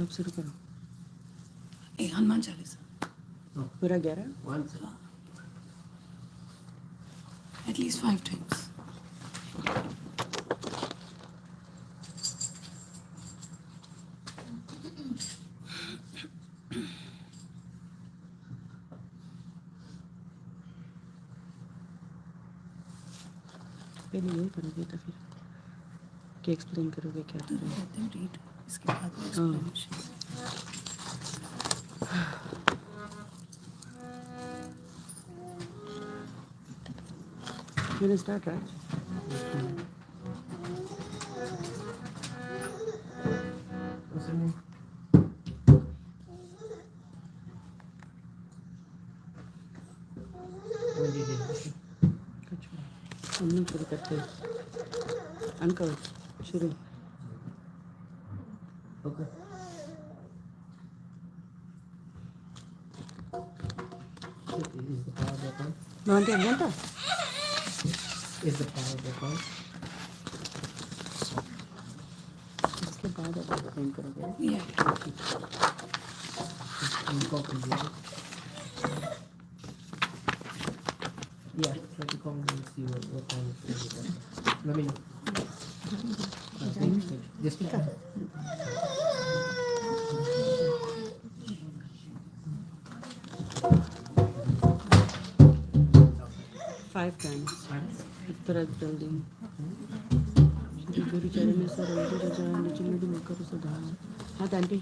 आप शुरू करो। हनुमान चालीसा पूरा 11 एटलीस्ट 5 times. पहले यही करोगे तो फिर क्या एक्सप्लेन करोगे क्या तो करोगे? लेते हैं रीड, इसके बाद में explanation. You will start, right? कुछ हम लोग शुरू करते हैं। अंकल शुरू। Okay. Is the power back on? नॉन्टे घंटा Is the power back on? इसके बाद आप एक्सप्लेन करोगे। Yeah. Can you call from here? Yeah, try to call and see what time it is. Let me know. Just Five times. Uttara building. Shri गुरु चरण सरोज रज निज मधु मुखर सुधा। हाथ आंटी।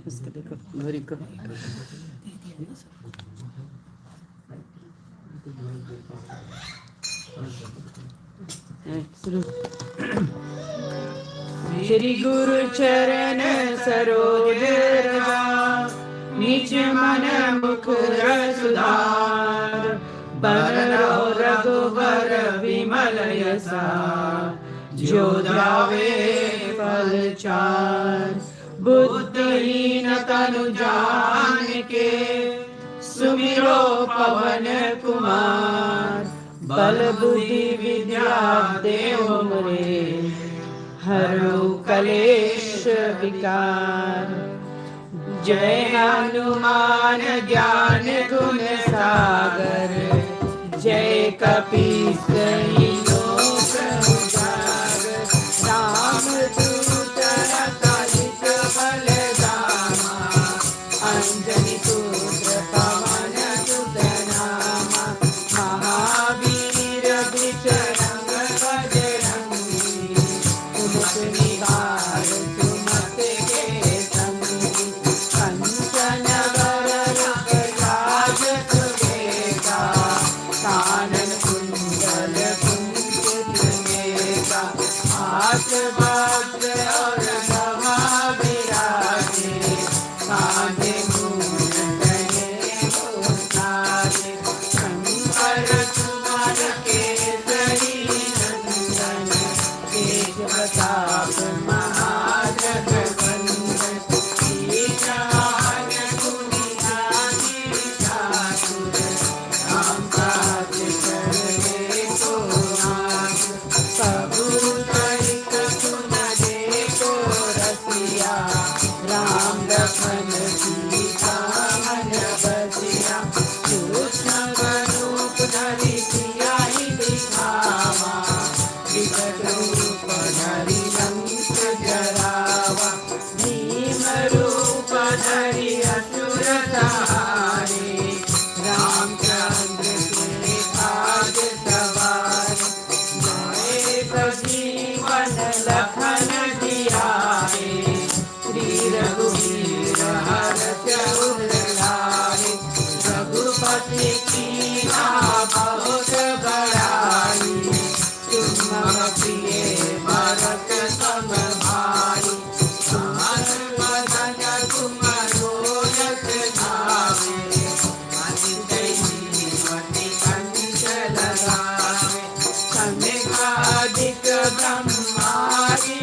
उसको देखो गौरी को। शुरू। श्री गुरु चरण सरोज रज निज मन मुकुर सुधार। बरनौ रघुवर विमल यसा जो दावे फल चार। बुद्धिहीन तनु जानिके सुमिरो पवन कुमार। बल बुद्धि विद्या देहु मोरे हरौ कलेश विकार। जय हनुमान ज्ञान गुण सागर जय कपीस लोक उजागर। रामदूत अतुलित बल धामा अंजनी पुत्र पवन सुत नामा। महावीर विक्रम बजरंगी तुमत निवार तुमत के संगी। कंचन वरन राज सुवेगा कानन कुंडल कुंचित मेगा। हाथ वज्र और गदा विराजे कांधे मूल तने उतारे। शंकर सुमन केसरी नंदन तेज प्रताप महाजगवंदन। कीर्तन गुनि गाति ठाकुर राम काज करे को नाथ। प्रभु तरिक सुन देखो रसिया राम लखन सीता मन बसिया। कृष्ण स्वरूप धरि सियाहि दिखावा विकट रूप धरि लंक जरावा। भीम रूप धरि असुर सहारे रामचंद्र के काज सवारे। जय सजीवन लखन जियाए श्री रघुवीर हरष उर लाए। रघुपति कीन्हा बहुत बड़ाई तुम मम प्रिय भरत सम भाई। आन बदन तुम रोजस धावे अति दैवती कंठ लगावे। समेघादिक ब्रह्मादि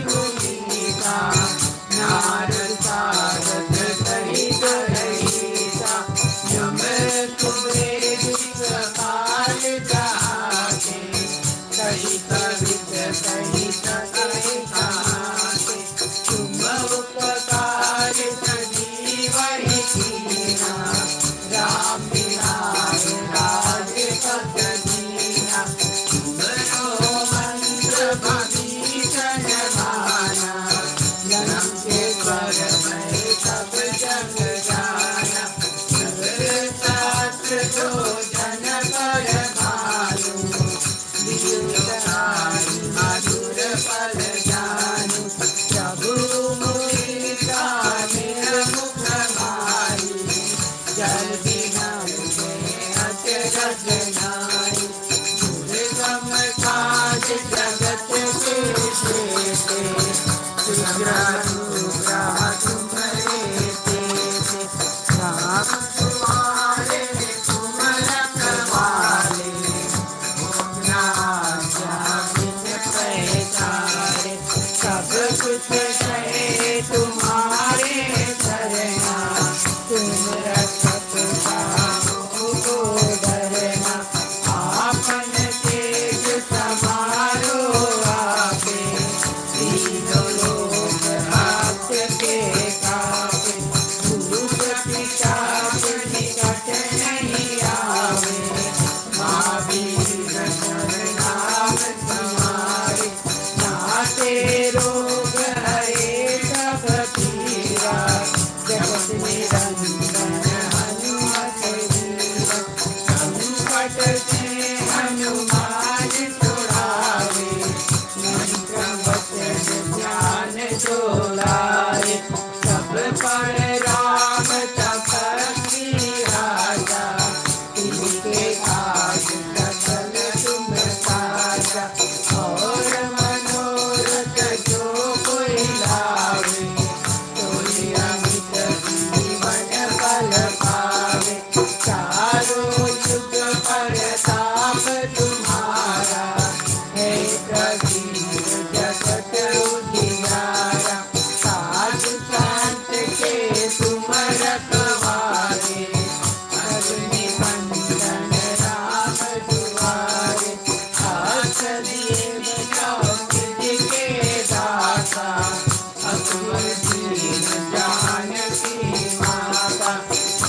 रचनाई दुर्गम काज जगत के श्रेष्ठे शीघ्र अनुग्रह तुम्हारे तेते राम तुम्हारे तुम रखवाले अपना जामिन पैसारे सब कुछ है तुम्हारे शरणा तुम रक्षक कामों को डरना आपन तेज समारो आपे तीनों लोग आपके कापे भूत पिशाच निकट नहीं आवे महावीर नाम तुम्हारे नाते रोग हरे सब पीरा जगत निरंजन हनुमत वीरा संकट से हनुमान छुड़ावे मंत्र वचन ध्यान जो लाए सब पर राम तपस्वी राजा तिनके काज सकल तुम साजा और मनोरथ जो कोई लावे सोई अमित जीवन फल पावे चारों युग प्रताप तुम्हारा है प्रवीर जगत उजियारा साधु संत के तुम रखवारे अग्नि बंधन राम दुआरे हर्ष देवता विधि के दाता अकबर दीन जानकी माता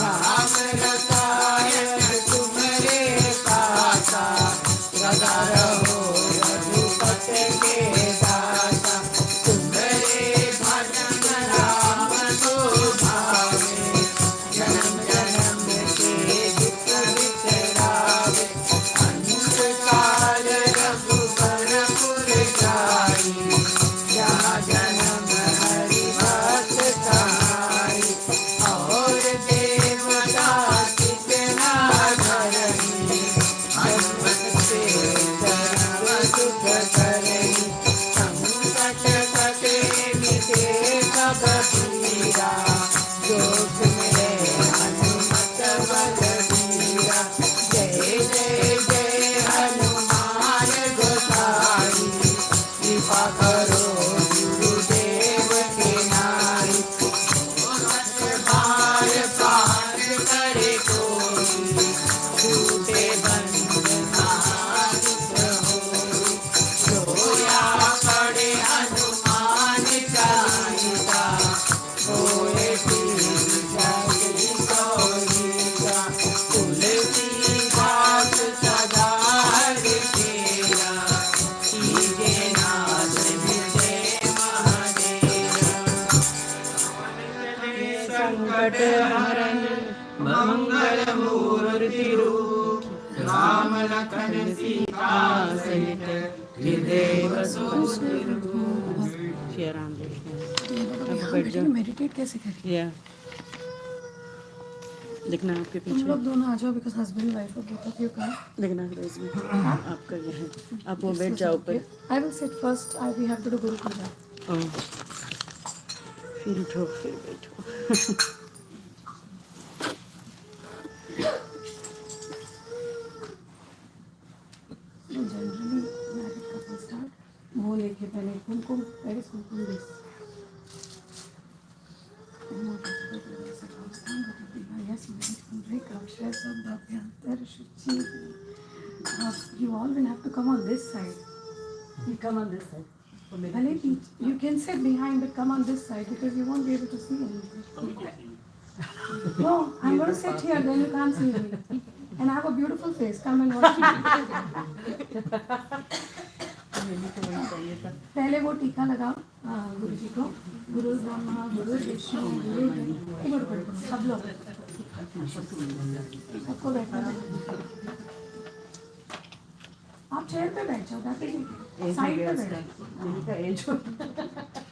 राम रसायन तुम्हारे पासा सदा रहो रघुपति के दाता तुम्हारे भजन राम को भावे जन्म जन्म के दुख बिसरावे अंत काल रघुबरपुर जाई जहाँ जन्म हरि भक्त कहाई और देवता कितना धरनी हनुमत से धर्म सुख करनी संकट कटे मिटे सब पीरा जो सुमिरे हनुमत बलबीरा जय जय जय हनुमान गोसाई कृपा करो गुरुदेव के नाई भार पार करे कोई छूटे बंधन दुख होई सोया पड़े हनुमान चालीसा होए पीर जागि गौरीसा तुलसीदास सदा हरिकेरा कीजे नाथ विजय महादेव संकट हरण मंगल मूर्ति रूप राम लखन सीता सहित हृदय बसो सुरभूप शेयर आम देखते हैं तो यहाँ बैठ बैठे जाओ। मेडिटेट कैसे करें या देखना आपके तुम पीछे लोग दोनों आ जाओ बिकॉज हस्बैंड वाइफ और बोथ ऑफ यू कम देखना इसमें आपका ये है आप वो बैठ जाओ ऊपर I will sit first I we have to do guru puja ओह, फिर उठो फिर बैठो जनरली मैरिड कपल स्टार्ट वो लेके पहले कुमकुम पहले कुमकुम this You all will have to come on this side. You come on this side. Bhale, you can sit behind, but come on this side because you won't be able to see anything. No, I'm going to sit here, then you can't see me. And I have a beautiful face. Come and watch me. पहले वो टीका लगाओ गुरु जी को, गुरु ब्रह्मा गुरु विष्णु गुरु सब लोग सबको बैठना है। आप चेयर पे बैठ जाओ, साइड पे बैठ जाओ।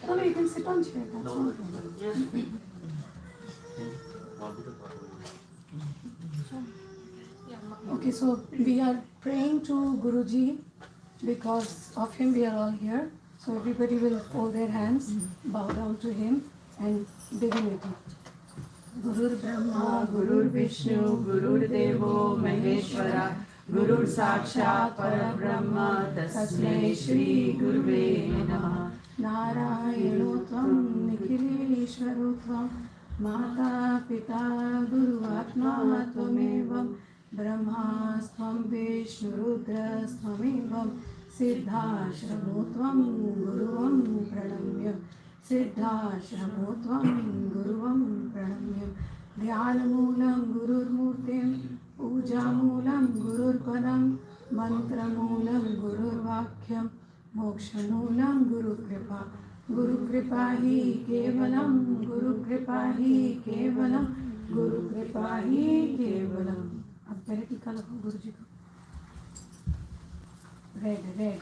No, you can sit on chair. That's no problem. Okay, so we are praying to Guruji because of him we are all here. So everybody will fold their hands, bow down to him and begin with it. Gurur Brahma, Gurur Vishnu, Gurur Devo Maheshwara, Gurur Sakshat Parabrahma, Tasmai Shri Guruve Namaha. Narayano Tvam Nikhileshwaro Tvam, Mata Pita Guru Atma Tvamevam, Brahmastvam Vishnurudras-tvamevam, Siddhashramo Tvam Guruvam Pranamya, Siddhashramo Tvam Guruvam Pranamya, Dhyanamoolam Gururmurtim, Poojamulam Gururpadam, Mantramoolam Gururvakyam, Mokshamoolam Guru Kripa. Guru Kripa hi kevalam, Guru Kripa hi kevalam, Guru Kripa hi kevalam. अब पहले टीका लगाओ गुरु जी को. Red red.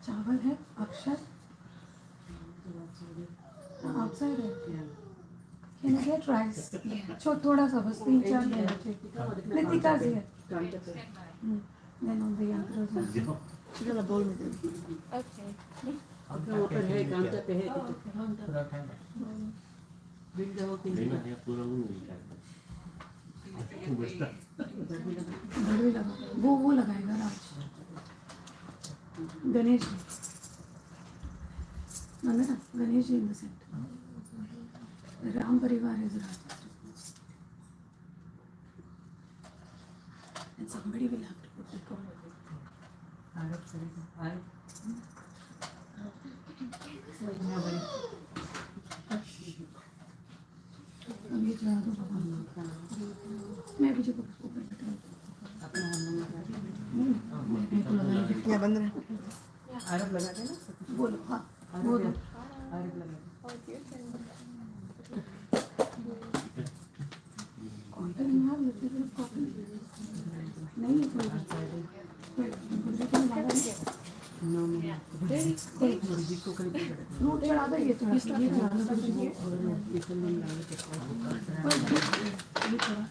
चावल है अक्षर outside है. Can you get rice? थोड़ा सा बस 3-4 देना चाहिए. Ritika जी है. Then on the other side. चलो बोल दे. Okay. वहाँ पर है कांटे पे है. थोड़ा ठंडा. बिल्ड हो के नहीं है पूरा वो नहीं बचता घड़ी लगा. वो लगाएगा राज. गणेश जी. मंगना Ganesh ji in the center. Ram परिवार is Raj. And somebody will have to put the call. अब ये चढ़ा दो भगवान को. मैं भी जो ऊपर बैठा क्या बंद रहे. आरब लगा देना. बोलो. हाँ बोलो. आरब लगा. कॉन्टर नहीं है लेकिन कॉपी नहीं है कोई बात नहीं. गुरुजी को लगा दे. नो नो कोई गुरुजी को करीब कर. फ्रूट चढ़ा दो. ये चढ़ा दो. ये चढ़ा दो गुरुजी को. और निकल नहीं लगा के ये चढ़ा.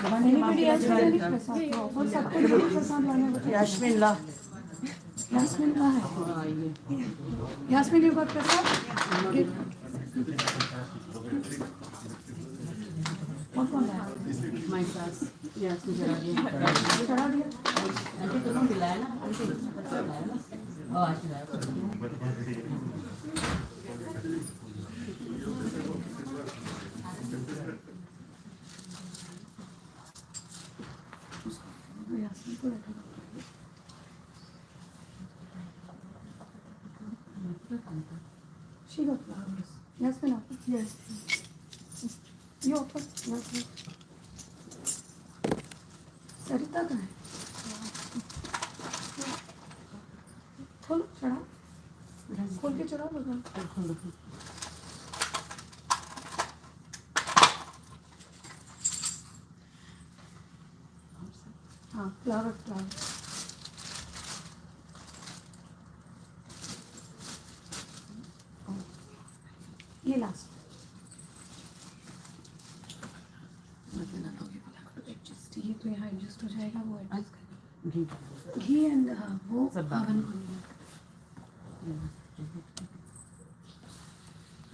Anybody else has any प्रसाद? और सबको जो प्रसाद लाना है. यास्मीन ला. यास्मीन कहाँ है? हाँ ये यास्मीन you got प्रसाद? कौन कौन लाया? माय क्लास यास्मीन जरा ये चढ़ा दिया. आंटी तुम दिलाया ना. आंटी दिलाया ना. ओ आज दिलाया. यास्मीन को रखा. She got flowers. Yasmin offer. Yes. You offer. Yasmin. सरिता कहाँ है? खोलो चढ़ा. खोल के चढ़ा भगवान. हाँ फ्लावर. ये लास्ट. ये तो यहाँ एडजस्ट हो जाएगा. वो एडजस्ट करेगा. घी एंड वो हवन को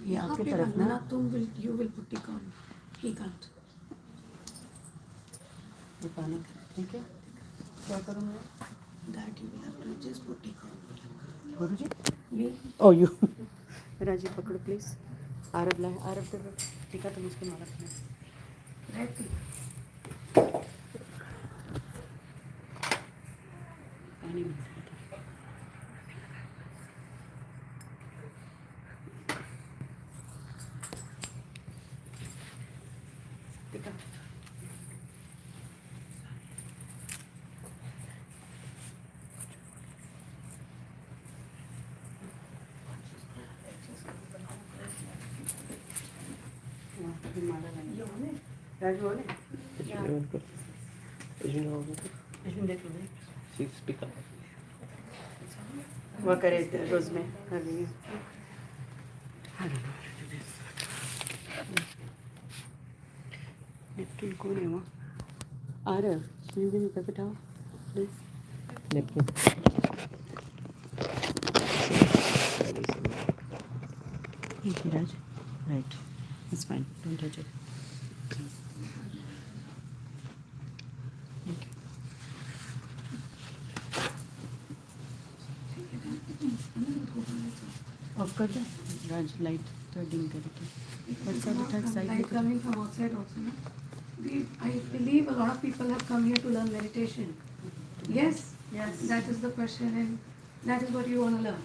ये यहाँ आपकी पे तरफ बनना. ना. तुम will you will put it on. He can't. ये पानी ठीक है. क्या करूँ मैं. That you will have to just put it on. Guruji ये ओ यू राजी पकड़ो प्लीज. आरब लाए. आरब दे. ठीक है तुम उसको मारा. Red T. पानी में टिका. राजू हो इसमें देख लो. वो करे रोज में कर रही है. नेपट्टून कौन है वहाँ? आ रहा है सुनिधि पे बिठाओ please. Neptune. Okay, Raj. Right. It's fine. Don't touch it. Okay. Off कर दे. Raj, light तो dim करके. But सब उठा side Light में. coming from outside also, no? I believe a lot of people have come here to learn meditation. Yes? Yes. That is the question, and that is what you want to learn.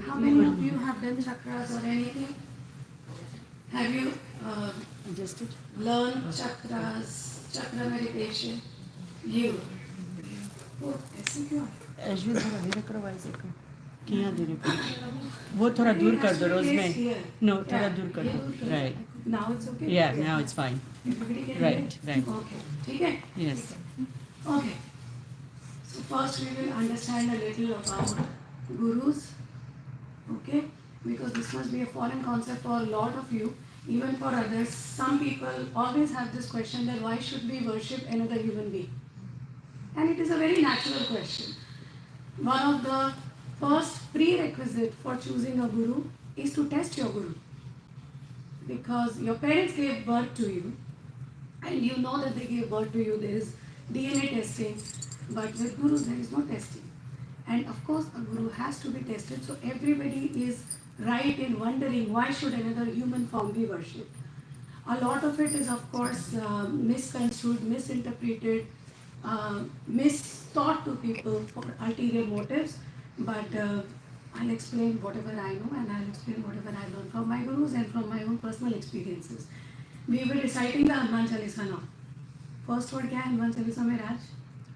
How many of you have done chakras or anything? Have you Adjust it. learned chakras, chakra meditation? You. Oh, ऐसे क्यों? ऐश्वर्य थोड़ा धीरे करो वैसे को. कि यहाँ धीरे करो. वो थोड़ा दूर कर दो रोज में. No, थोड़ा दूर कर दो. Right. Now it's okay? Yeah, now it's fine. Everybody can Right, hear it? right. Okay. ठीक है? Yes. Okay. So first we will understand a little about gurus. Okay? Because this must be a foreign concept for a lot of you, even for others. Some people always have this question that why should we worship another human being? And it is a very natural question. One of the first prerequisite for choosing a guru is to test your guru. Because your parents gave birth to you, and you know that they gave birth to you, there is DNA testing, but with gurus there is no testing. And of course a guru has to be tested, so everybody is right in wondering why should another human form be worshipped. A lot of it is of course misconstrued, misinterpreted, mistaught to people for ulterior motives, but I'll explain whatever I know, and I'll explain whatever I learned from my gurus and from my own personal experiences. We were reciting the Hanuman Chalisa now. First word क्या है Hanuman Chalisa में राज?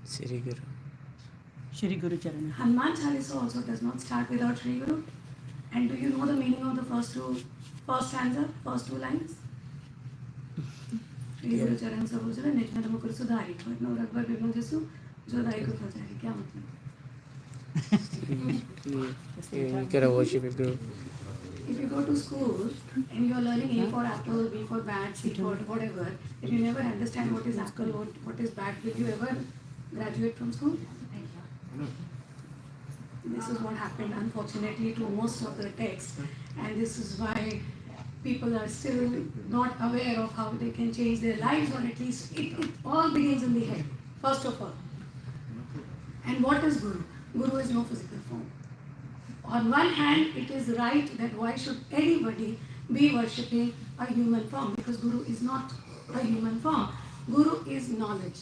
Sri Guru. Shri गुरु चरण. Hanuman Chalisa also does not start without Shri Guru. And do you know the meaning of the first stanza, first two lines? Shri Guru Charan Sarojana Nijnana Mukur Sudhari Bhatno Ragvar Bhimno Jesu Jodhai Ko Fajari. क्या मतलब? You gotta worship your Guru. If you go to school and you are learning A for apple, B for bat, C for whatever, if you never understand what is apple, what is bat, will you ever graduate from school? This is what happened unfortunately to most of the texts, and this is why people are still not aware of how they can change their lives, or at least it all begins in the head, first of all. And what is Guru? Guru is no physical form. On one hand, it is right that why should anybody be worshipping a human form? Because Guru is not a human form. Guru is knowledge.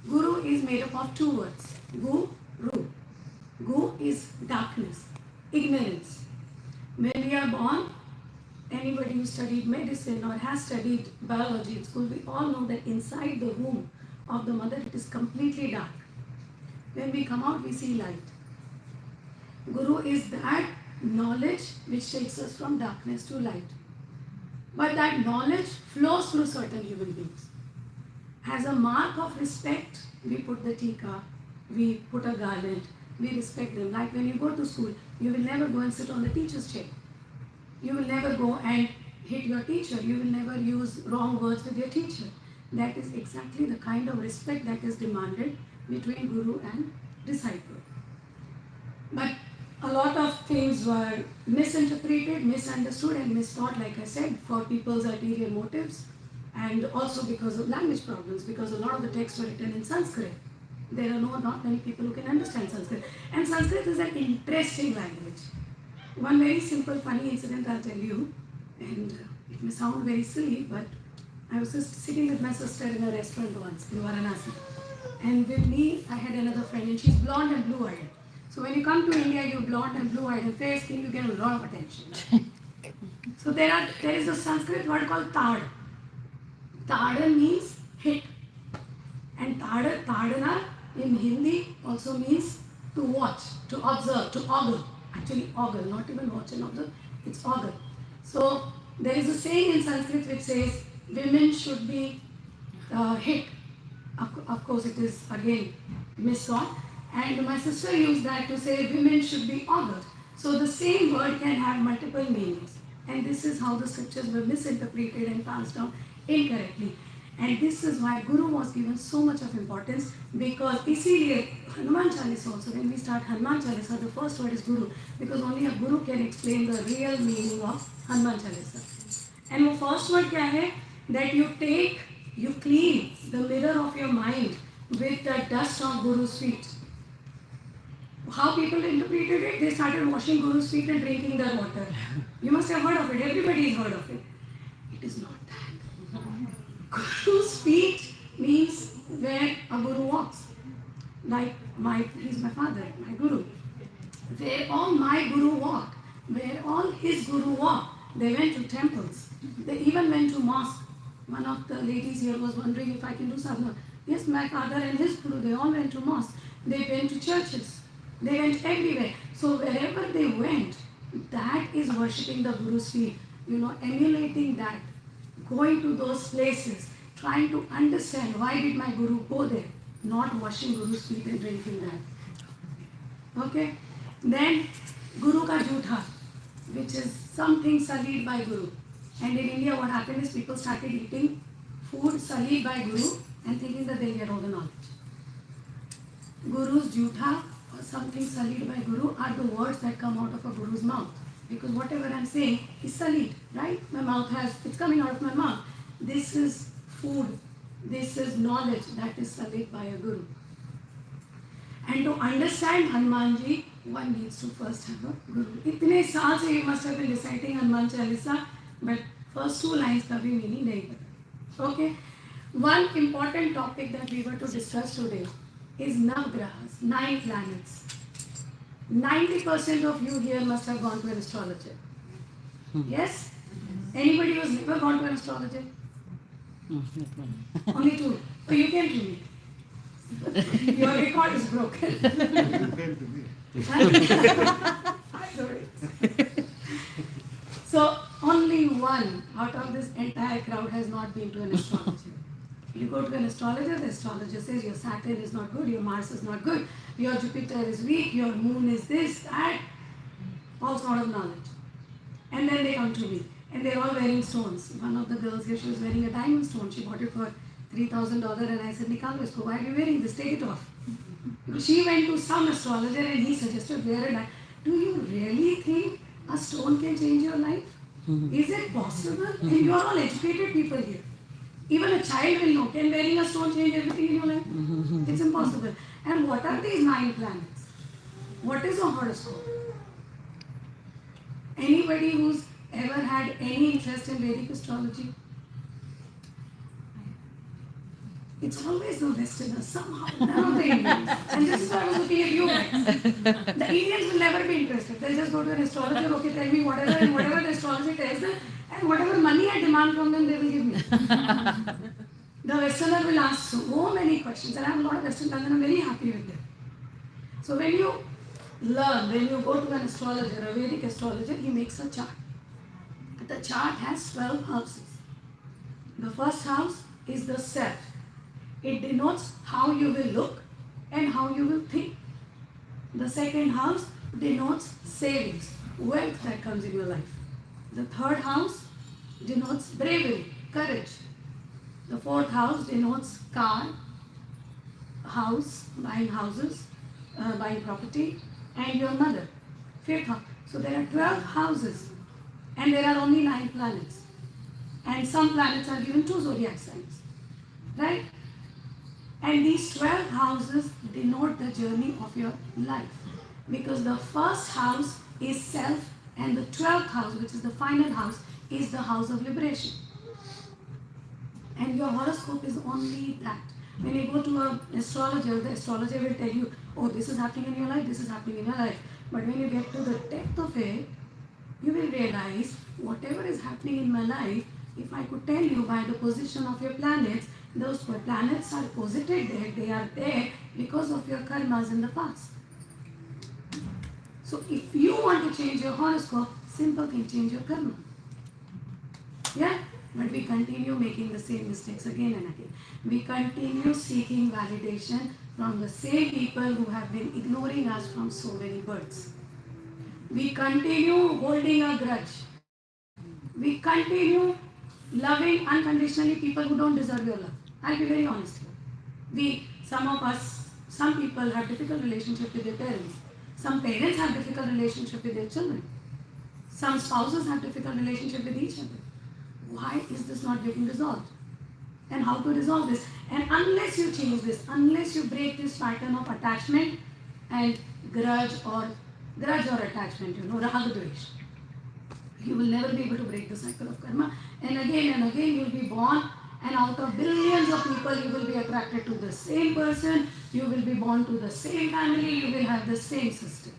Guru is made up of two words. Gu, Ru. Gu is darkness, ignorance. When we are born, anybody who studied medicine or has studied biology in school, we all know that inside the womb of the mother it is completely dark. When we come out, we see light. Guru is that knowledge which takes us from darkness to light. But that knowledge flows through certain human beings. As a mark of respect, we put the tika, we put a garland, we respect them. Like when you go to school, you will never go and sit on the teacher's chair. You will never go and hit your teacher. You will never use wrong words with your teacher. That is exactly the kind of respect that is demanded between guru and disciple. But a lot of things were misinterpreted, misunderstood and mistaught, like I said, for people's ulterior motives, and also because of language problems, because a lot of the texts were written in Sanskrit. There are not many people who can understand Sanskrit. And Sanskrit is an interesting language. One very simple, funny incident I'll tell you, and it may sound very silly, but I was just sitting with my sister in a restaurant once in Varanasi. And with me, I had another friend, and she's blonde and blue-eyed. So when you come to India, you're blonde and blue-eyed and fair skin, you get a lot of attention. So there is a Sanskrit word called tad. Tada means hit. And tadana in Hindi also means to watch, to observe, to ogle. Actually ogle, not even watch and observe, it's ogle. So there is a saying in Sanskrit which says women should be hit. Of course it is again mistaught. And my sister used that to say women should be ogled. So the same word can have multiple meanings. And this is how the scriptures were misinterpreted and passed down incorrectly. And this is why Guru was given so much of importance, because इसीलिए Hanuman Chalisa also, when we start Hanuman Chalisa, the first word is Guru, because only a Guru can explain the real meaning of Hanuman Chalisa. And the first word क्या है? That you clean the mirror of your mind with the dust of Guru's feet. How people interpreted it, they started washing Guru's feet and drinking their water. You must have heard of it. Everybody has heard of it. It is not that. Guru's feet means where a Guru walks. Like he's my father, my Guru. Where all my Guru walked, where all his Guru walked, they went to temples. They even went to mosque. One of the ladies here was wondering if I can do sadhana. Yes, my father and his Guru, they all went to mosque. They went to churches. They went everywhere. So wherever they went, that is worshipping the Guru's feet. Emulating that. Going to those places, trying to understand why did my Guru go there, not washing Guru's feet and drinking that. Okay? Then Guru ka jhutha, which is something sullied by Guru. And in India what happened is people started eating food sullied by Guru and thinking that they'll get all the knowledge. Guru's jhutha or something sullied by Guru are the words that come out of a Guru's mouth. Because whatever I'm saying is sullied, right? It's coming out of my mouth. This is food. This is knowledge that is sullied by a Guru. And to understand Hanumanji, one needs to first have a Guru. Itne saal se you must have been reciting Hanuman Chalisa, but first two lines ka bhi meaning nahi pata. Okay? One important topic that we were to discuss today is Navgrahas, 9 planets. 90% of you here must have gone to an astrologer. Yes? Anybody who's never gone to an astrologer? Only 2. So you came to me. Your record is broken. I know it. So only one out of this entire crowd has not been to an astrologer. You go to an astrologer, the astrologer says your Saturn is not good, your Mars is not good, your Jupiter is weak, your moon is this, that, all sort of knowledge. And then they come to me, and they're all wearing stones. One of the girls here, she was wearing a diamond stone. She bought it for $3,000, and I said, Nikalo isko, why are you wearing this? Take it off. Because she went to some astrologer and he suggested wear a diamond. Do you really think a stone can change your life? Is it possible? And you are all educated people here. Even a child will know, can wearing a stone change everything in your life? It's impossible. And what are these 9 planets? What is a horoscope? Anybody who's ever had any interest in Vedic astrology? It's always the Westerners, somehow, none of the Indians. And this is why I was looking at you guys. The Indians will never be interested. They'll just go to an astrologer, okay, tell me whatever, and whatever the astrologer tells them, and whatever money I demand from them, they will give me. The Westerner will ask so many questions, and I have a lot of Western friends, and I'm very happy with them. So when you learn, when you go to an astrologer, a Vedic astrologer, he makes a chart. The chart has 12 houses. The first house is the self. It denotes how you will look and how you will think. The second house denotes savings, wealth that comes in your life. The third house denotes bravery, courage. The fourth house denotes car, house, buying houses, buying property, and your mother. Fifth house. So there are 12 houses, and there are only 9 planets. And some planets are given 2 zodiac signs, right? And these 12 houses denote the journey of your life. Because the first house is self, and the 12th house, which is the final house, is the house of liberation. And your horoscope is only that. When you go to an astrologer, the astrologer will tell you, oh, this is happening in your life, this is happening in your life. But when you get to the depth of it, you will realize whatever is happening in my life, if I could tell you by the position of your planets, those planets are posited there, they are there because of your karmas in the past. So if you want to change your horoscope, simple thing, change your karma. Yeah? But we continue making the same mistakes again and again. We continue seeking validation from the same people who have been ignoring us from so many births. We continue holding a grudge. We continue loving unconditionally people who don't deserve your love. I'll be very honest here. Some people have difficult relationship with their parents. Some parents have difficult relationship with their children. Some spouses have difficult relationship with each other. Why is this not getting resolved? And how to resolve this? And unless you change this, unless you break this pattern of attachment and grudge or attachment, rag dvesh, you will never be able to break the cycle of karma. And again you will be born, and out of billions of people you will be attracted to the same person, you will be born to the same family, you will have the same system.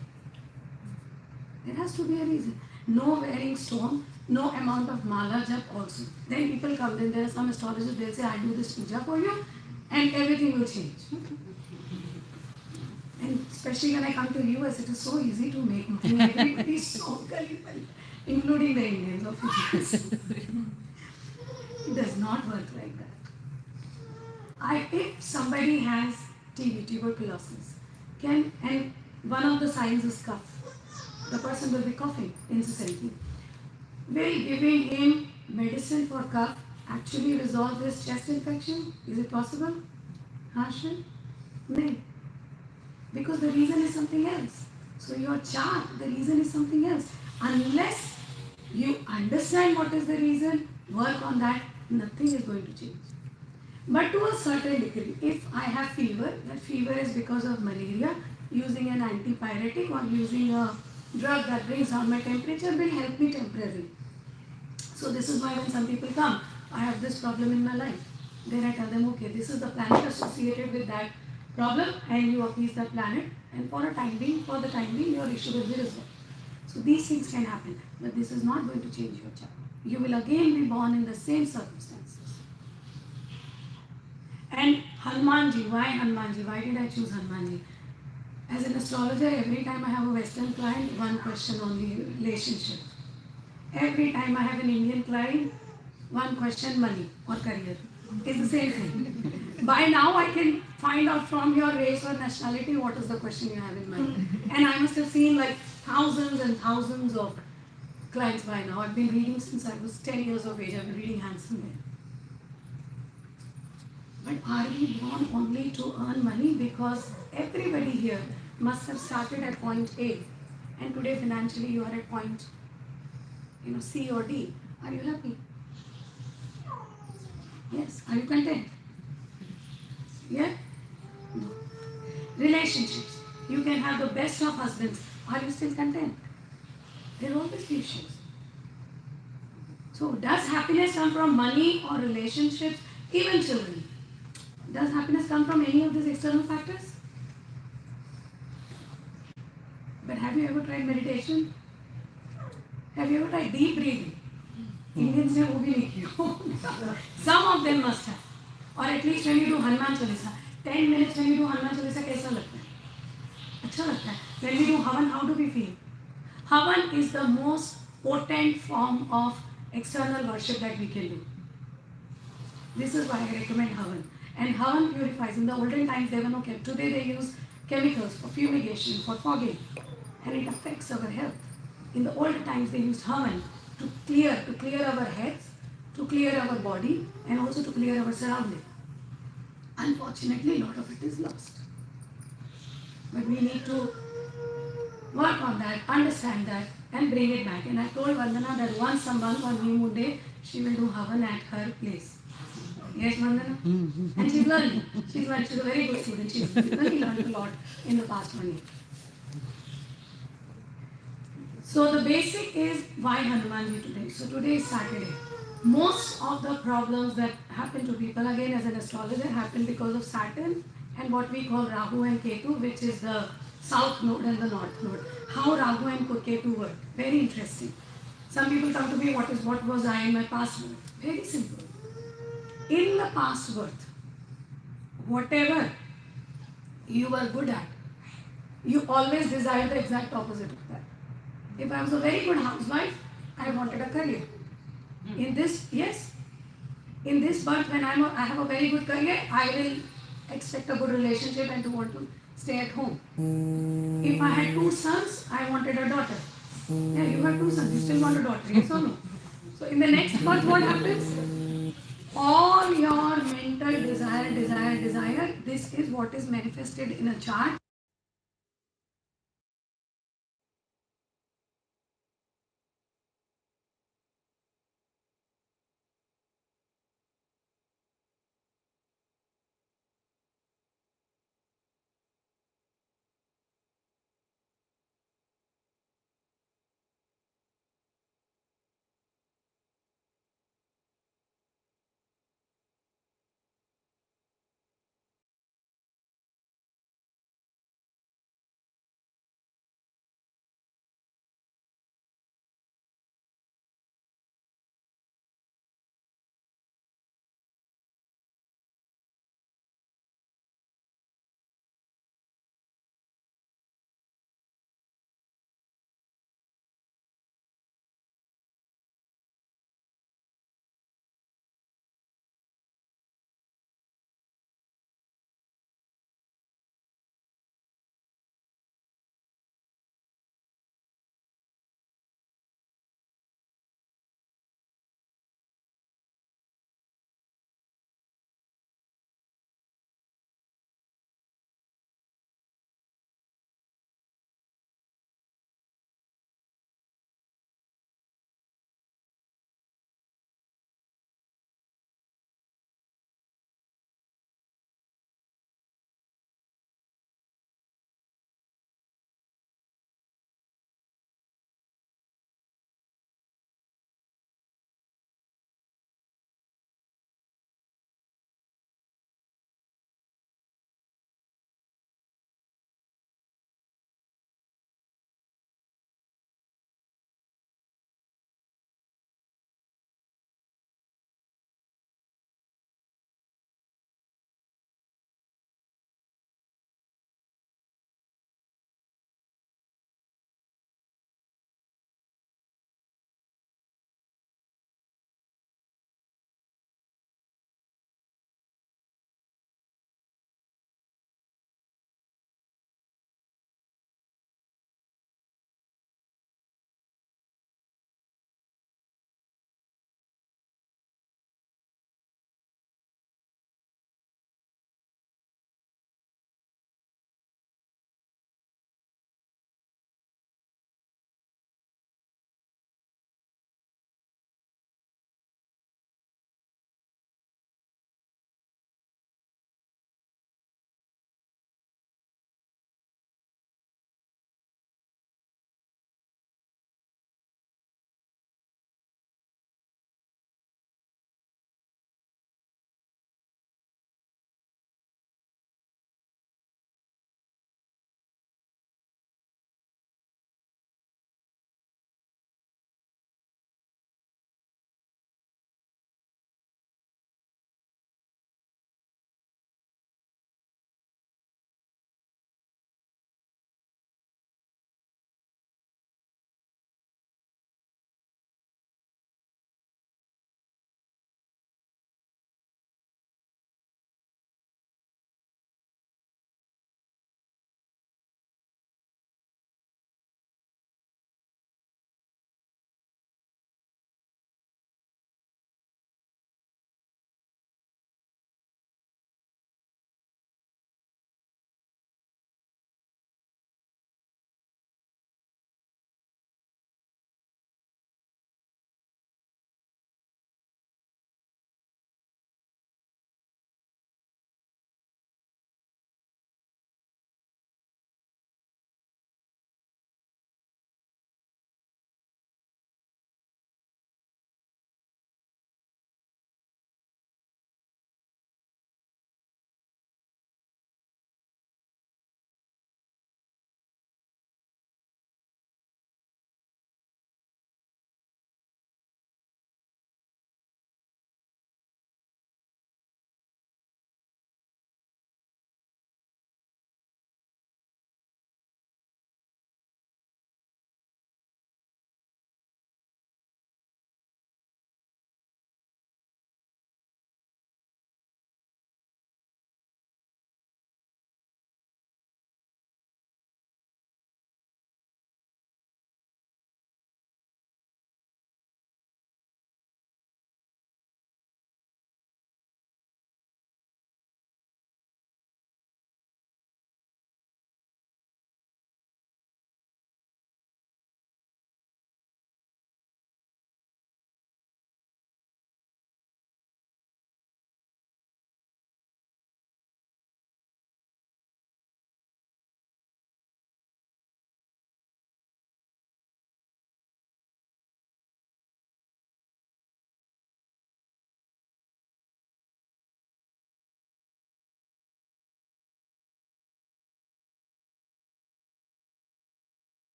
There has to be a reason. No wearing stone, no amount of mala jap also. Then people come, then there are some astrologers, they'll say, I do this puja for you and everything will change. And especially when I come to US, it is so easy to make money. Everybody is so gullible, including the Indians of US. It does not work like that. If somebody has TB, tuberculosis, and one of the signs is cough, the person will be coughing incessantly. Will giving him medicine for cough actually resolve his chest infection? Is it possible? Harshan? No. Because the reason is something else. So your chart, the reason is something else. Unless you understand what is the reason, work on that, nothing is going to change. But to a certain degree, if I have fever, that fever is because of malaria, using an antipyretic or using a drug that brings down my temperature will help me temporarily. So this is why when some people come, I have this problem in my life. Then I tell them, okay, this is the planet associated with that problem, and you appease that planet, and for the time being, your issue will be resolved. So these things can happen, but this is not going to change your child. You will again be born in the same circumstances. And Hanumanji, why Hanumanji? Why did I choose Hanumanji? As an astrologer, every time I have a Western client, one question on the relationship. Every time I have an Indian client, one question, money or career. It's the same thing. By now, I can find out from your race or nationality what is the question you have in mind. And I must have seen like thousands and thousands of clients by now. I've been reading since I was 10 years of age. I've been reading Handsome Men. But are we born only to earn money? Because everybody here must have started at point A, and today financially you are at point C or D. Are you happy? Yes. Are you content? Yeah? No. Relationships. You can have the best of husbands. Are you still content? There are always issues. So does happiness come from money or relationships? Even children. Does happiness come from any of these external factors? But have you ever tried meditation? Have you ever tried deep breathing? Indians ne wo bhi nahi kiya. Some of them must have. Or at least when you do Hanuman Chalisa. 10 minutes when you do Hanuman Chalisa, kaisa lagta hai? Achha lagta hai. When we do Havan, how do we feel? Havan is the most potent form of external worship that we can do. This is why I recommend Havan. And Havan purifies. In the olden times, there were no chemicals. Today they use chemicals for fumigation, for fogging. And it affects our health. In the old times, they used Havan to clear our heads, to clear our body, and also to clear our surrounding. Unfortunately, a lot of it is lost. But we need to work on that, understand that, and bring it back. And I told Vandana that once a month on New Moon Day, she will do Havan at her place. Yes, Vandana? And she's learning. She's a very good student. She's really learned a lot in the past 1 year. So the basic is why Hanumanji today. So today is Saturday. Most of the problems that happen to people, again as an astrologer, happen because of Saturn and what we call Rahu and Ketu, which is the south node and the north node. How Rahu and Ketu work. Very interesting. Some people come to me, what was I in my past birth? Very simple. In the past birth, whatever you were good at, you always desire the exact opposite of that. If I was a very good housewife, I wanted a career. In this, yes. In this birth, when I have a very good career, I will expect a good relationship and to want to stay at home. If I had 2 sons, I wanted a daughter. Yeah, you have 2 sons, you still want a daughter, yes or no? So So in the next month, what happens? All your mental desire, this is what is manifested in a chart.